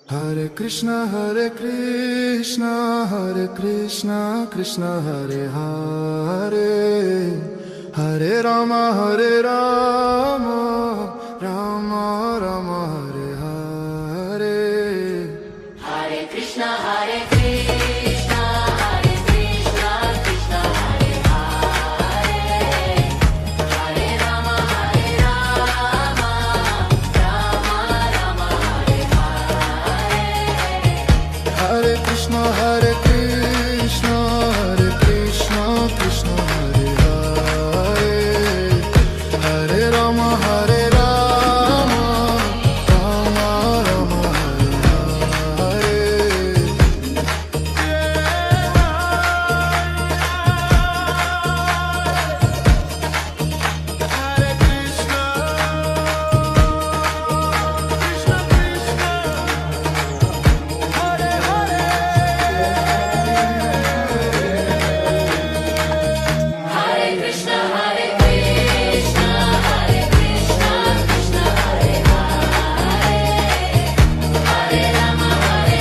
Hare Krishna, Hare Krishna, Krishna Hare Hare, Hare Rama, Rama Rama Hare Hare. Hare Krishna, Krishna Krishna, Hare Hare, Hare Rama, Rama Rama Hare Hare. Hare Krishna, Krishna Krishna Hare Hare, Hare Rama, Rama Rama Hare Hare Krishna, Krishna Krishna, Hare Hare, Hare Rama, Rama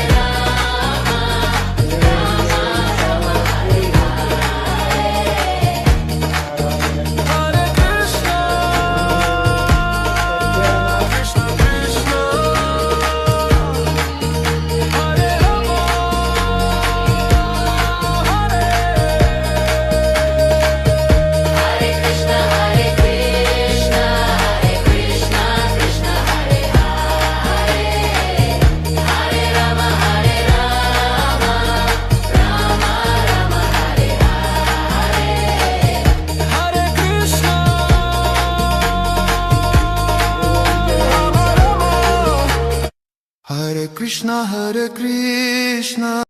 Hare Hare Krishna, Krishna Krishna, Hare Hare, Hare Rama, Rama Hare Hare Krishna, Krishna